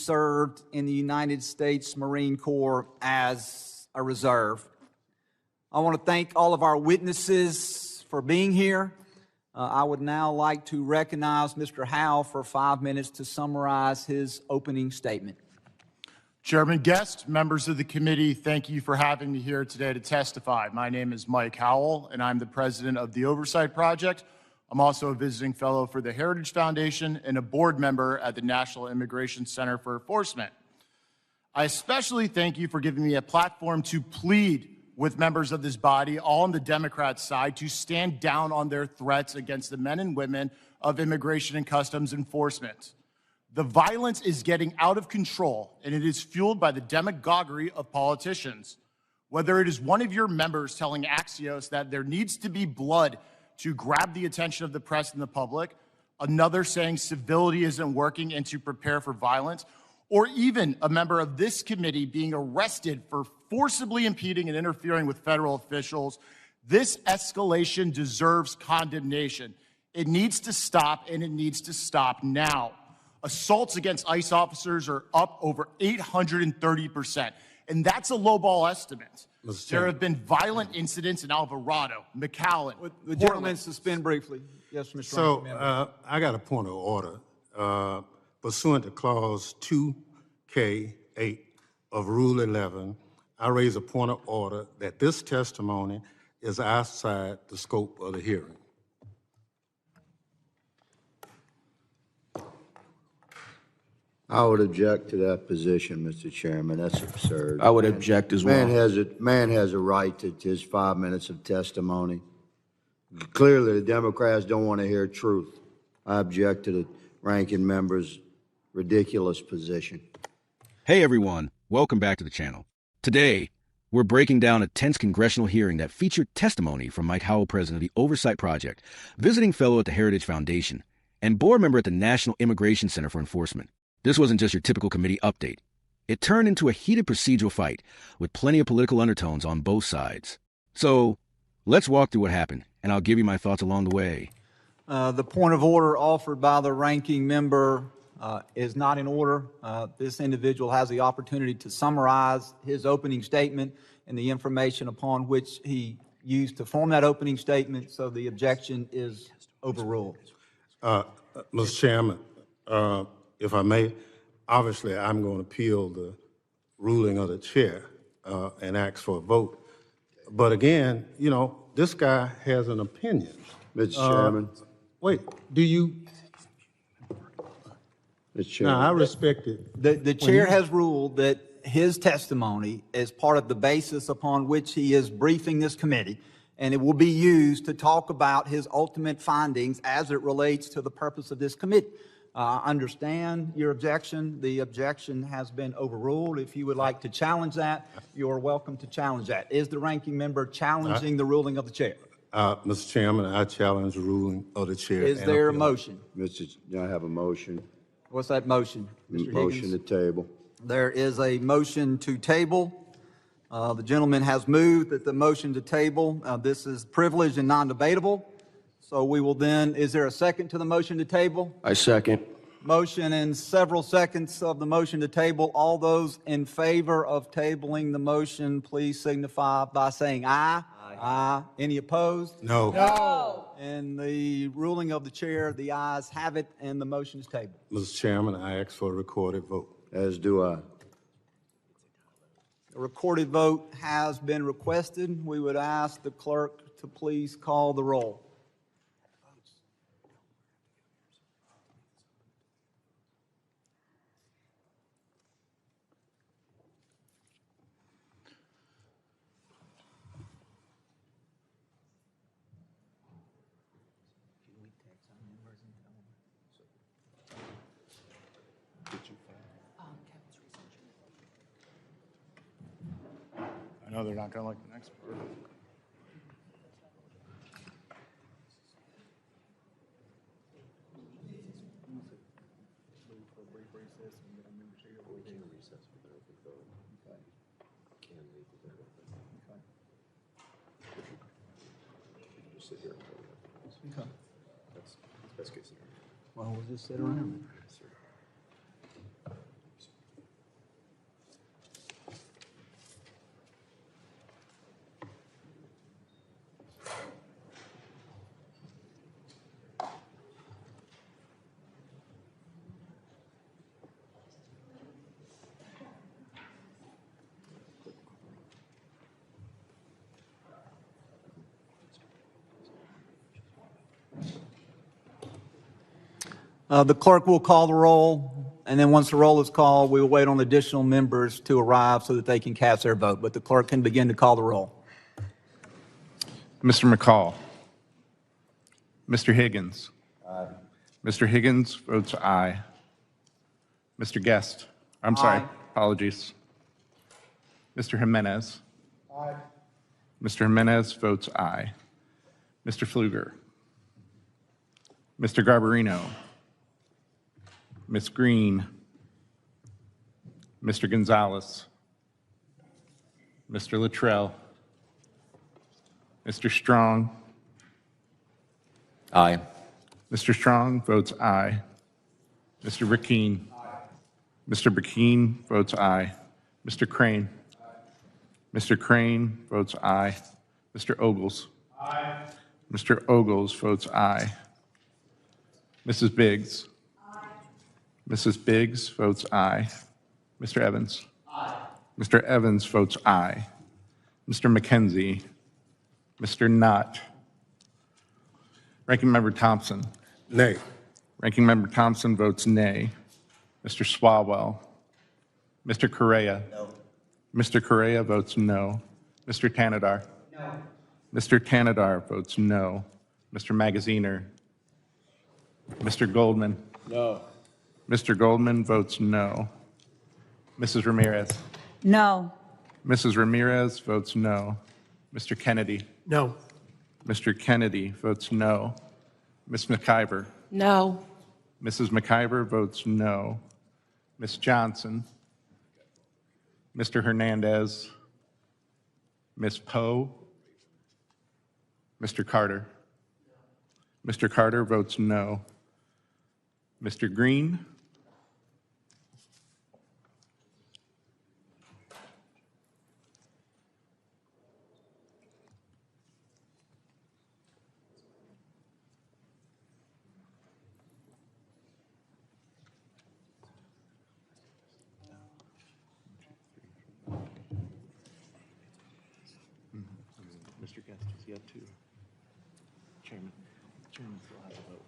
served in the United States Marine Corps as a reserve. I want to thank all of our witnesses for being here. I would now like to recognize Mr. Howell for 5 minutes to summarize his opening statement. Chairman Guest, members of the committee, thank you for having me here today to testify. My name is Mike Howell, and I'm the president of the Oversight Project. I'm also a visiting fellow for the Heritage Foundation and a board member at the National Immigration Center for Enforcement. I especially thank you for giving me a platform to plead with members of this body, all on the Democrat side, to stand down on their threats against the men and women of Immigration and Customs Enforcement. The violence is getting out of control, and it is fueled by the demagoguery of politicians. Whether it is one of your members telling Axios that there needs to be blood to grab the attention of the press and the public, another saying civility isn't working and to prepare for violence, or even a member of this committee being arrested for forcibly impeding and interfering with federal officials, this escalation deserves condemnation. It needs to stop, and it needs to stop now. Assaults against ICE officers are up over 830%, and that's a lowball estimate. There have been violent incidents in Alvarado, McAllen. The gentleman suspend briefly. Yes, Mr. So I got a point of order. Pursuant to Clause 2K8 of Rule 11, I raise a point of order that this testimony is outside the scope of the hearing. I would object to that position, Mr. Chairman. That's absurd. I would object as well. Man has a right to his 5 minutes of testimony. Clearly, the Democrats don't want to hear truth. I object to the ranking member's ridiculous position. Hey everyone, welcome back to the channel. Today, we're breaking down a tense congressional hearing that featured testimony from Mike Howell, president of the Oversight Project, visiting fellow at the Heritage Foundation, and board member at the National Immigration Center for Enforcement. This wasn't just your typical committee update. It turned into a heated procedural fight with plenty of political undertones on both sides. So, let's walk through what happened, and I'll give you my thoughts along the way. The point of order offered by the ranking member is not in order. This individual has the opportunity to summarize his opening statement and the information upon which he used to form that opening statement, so the objection is overruled. Mr. Chairman, if I may, obviously I'm going to appeal the ruling of the chair and ask for a vote. But again, you know, this guy has an opinion. Mr. Chairman. Wait, do you? Mr. Chairman. No, I respect it. The chair has ruled that his testimony is part of the basis upon which he is briefing this committee, and it will be used to talk about his ultimate findings as it relates to the purpose of this committee. I understand your objection. The objection has been overruled. If you would like to challenge that, you are welcome to challenge that. Is the ranking member challenging the ruling of the chair? Mr. Chairman, I challenge the ruling of the chair. Is there a motion? I have a motion. What's that motion, Mr. Motion Higgins? to table. There is a motion to table. The gentleman has moved that the motion to table. This is privileged and non-debatable. So we will then, is there a second to the motion to table? I second. Motion and several seconds of the motion to table. All those in favor of tabling the motion, please signify by saying aye. Aye. Any opposed? No. No. And the ruling of the chair, the ayes have it, and the motion is tabled. Mr. Chairman, I ask for a recorded vote. As do I. A recorded vote has been requested. We would ask the clerk to please call the roll. I know they're not going to like the next part. Okay. Well, we'll just sit around. The clerk will call the roll, and then once the roll is called, we will wait on additional members to arrive so that they can cast their vote. But the clerk can begin to call the roll. Mr. McCall. Mr. Higgins. Aye. Mr. Higgins votes aye. Mr. Guest. I'm sorry. Aye. Apologies. Mr. Jimenez. Aye. Mr. Jimenez votes aye. Mr. Pfluger. Mr. Garbarino. Ms. Green. Mr. Gonzalez. Mr. Luttrell. Mr. Strong. Aye. Mr. Strong votes aye. Mr. Burkeen. Mr. Burkeen votes aye. Mr. Crane. Mr. Crane votes aye. Mr. Ogles. Aye. Mr. Ogles votes aye. Mrs. Biggs. Aye. Mrs. Biggs votes aye. Mr. Evans. Aye. Mr. Evans votes aye. Mr. McKenzie. Mr. Knott. Ranking Member Thompson. Nay. Ranking Member Thompson votes nay. Mr. Swalwell. Mr. Correa. No. Mr. Correa votes no. Mr. Tanadar. No. Mr. Tanadar votes no. Mr. Magaziner. Mr. Goldman. No. Mr. Goldman votes no. Mrs. Ramirez. No. Mrs. Ramirez votes no. Mr. Kennedy. No. Mr. Kennedy votes no. Ms. McIver. No. Mrs. McIver votes no. Ms. Johnson. Mr. Hernandez. Ms. Poe. Mr. Carter. Mr. Carter votes no. Mr. Green. Mr. Guest, does he have two? Chairman still has a vote.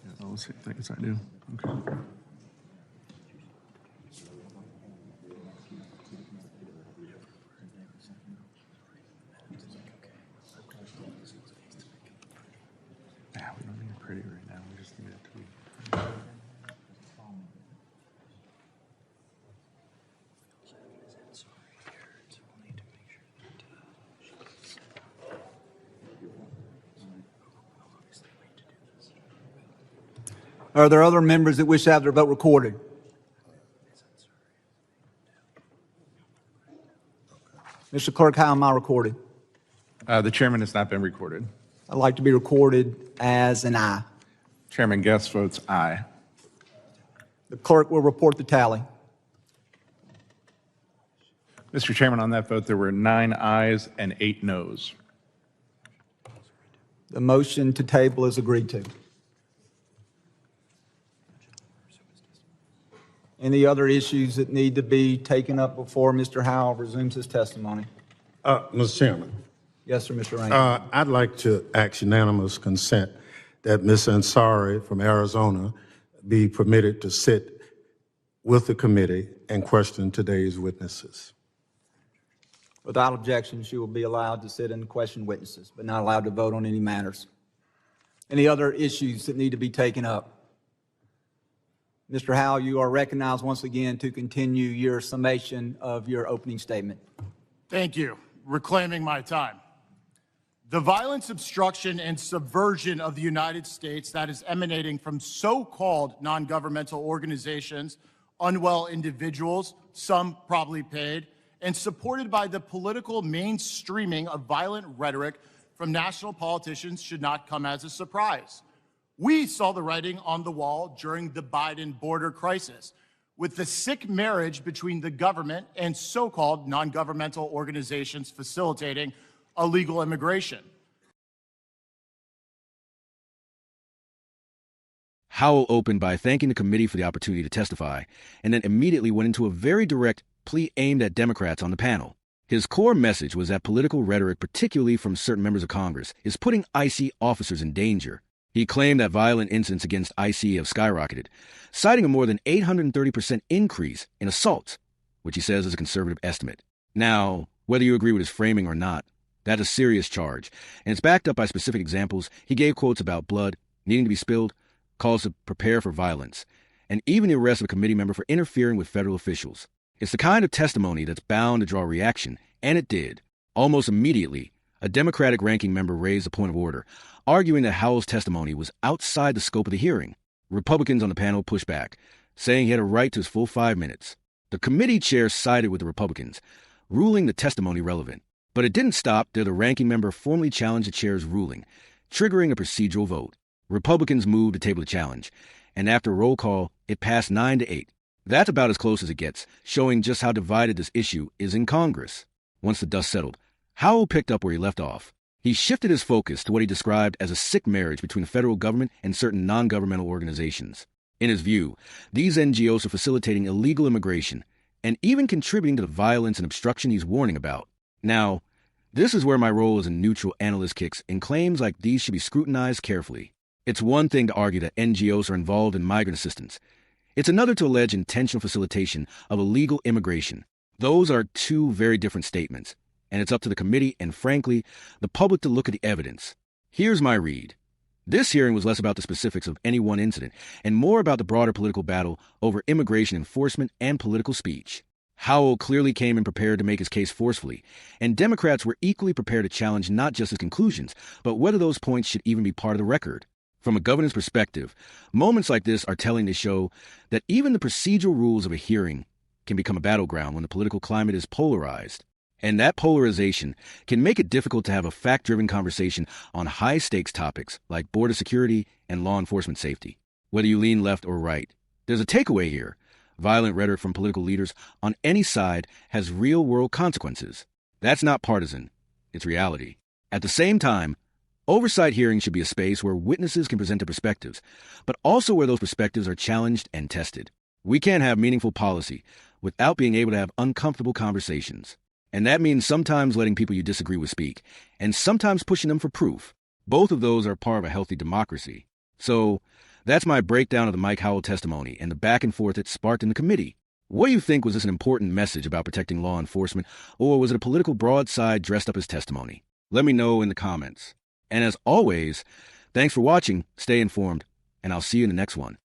Yeah, let's see. I guess I do. Okay. Yeah, we don't need it pretty right now. We just need it to be. Are there other members that wish to have their vote recorded? Mr. Clerk, how am I recorded? The chairman has not been recorded. I'd like to be recorded as an aye. Chairman Guest votes aye. The clerk will report the tally. Mr. Chairman, on that vote, there were 9 ayes and 8 noes. The motion to table is agreed to. Any other issues that need to be taken up before Mr. Howell resumes his testimony? Mr. Chairman, Yes, sir, Mr. Rankin. I'd like to ask unanimous consent that Ms. Ansari from Arizona be permitted to sit with the committee and question today's witnesses. Without objection, she will be allowed to sit and question witnesses, but not allowed to vote on any matters. Any other issues that need to be taken up? Mr. Howell, you are recognized once again to continue your summation of your opening statement. Thank you. Reclaiming my time. The violence, obstruction, and subversion of the United States that is emanating from so-called non-governmental organizations, unwell individuals, some probably paid, and supported by the political mainstreaming of violent rhetoric from national politicians should not come as a surprise. We saw the writing on the wall during the Biden border crisis, with the sick marriage between the government and so-called non-governmental organizations facilitating illegal immigration. Howell opened by thanking the committee for the opportunity to testify, and then immediately went into a very direct plea aimed at Democrats on the panel. His core message was that political rhetoric, particularly from certain members of Congress, is putting IC officers in danger. He claimed that violent incidents against IC have skyrocketed, citing a more than 830% increase in assaults, which he says is a conservative estimate. Now, whether you agree with his framing or not, that's a serious charge, and it's backed up by specific examples. He gave quotes about blood needing to be spilled, calls to prepare for violence, and even the arrest of a committee member for interfering with federal officials. It's the kind of testimony that's bound to draw reaction, and it did. Almost immediately, a Democratic ranking member raised a point of order, arguing that Howell's testimony was outside the scope of the hearing. Republicans on the panel pushed back, saying he had a right to his full 5 minutes. The committee chair sided with the Republicans, ruling the testimony relevant. But it didn't stop till the ranking member formally challenged the chair's ruling, triggering a procedural vote. Republicans moved to table the challenge, and after a roll call, it passed 9-8. That's about as close as it gets, showing just how divided this issue is in Congress. Once the dust settled, Howell picked up where he left off. He shifted his focus to what he described as a sick marriage between the federal government and certain non-governmental organizations. In his view, these NGOs are facilitating illegal immigration and even contributing to the violence and obstruction he's warning about. Now, this is where my role as a neutral analyst kicks in. Claims like these should be scrutinized carefully. It's one thing to argue that NGOs are involved in migrant assistance. It's another to allege intentional facilitation of illegal immigration. Those are two very different statements, and it's up to the committee and, frankly, the public to look at the evidence. Here's my read. This hearing was less about the specifics of any one incident and more about the broader political battle over immigration enforcement and political speech. Howell clearly came in prepared to make his case forcefully, and Democrats were equally prepared to challenge not just his conclusions, but whether those points should even be part of the record. From a governance perspective, moments like this are telling to show that even the procedural rules of a hearing can become a battleground when the political climate is polarized. And that polarization can make it difficult to have a fact-driven conversation on high-stakes topics like border security and law enforcement safety. Whether you lean left or right, there's a takeaway here. Violent rhetoric from political leaders on any side has real-world consequences. That's not partisan. It's reality. At the same time, oversight hearings should be a space where witnesses can present their perspectives, but also where those perspectives are challenged and tested. We can't have meaningful policy without being able to have uncomfortable conversations. And that means sometimes letting people you disagree with speak, and sometimes pushing them for proof. Both of those are part of a healthy democracy. So, that's my breakdown of the Mike Howell testimony and the back and forth it sparked in the committee. What do you think? Was this an important message about protecting law enforcement, or was it a political broadside dressed up as testimony? Let me know in the comments. And as always, thanks for watching, stay informed, and I'll see you in the next one.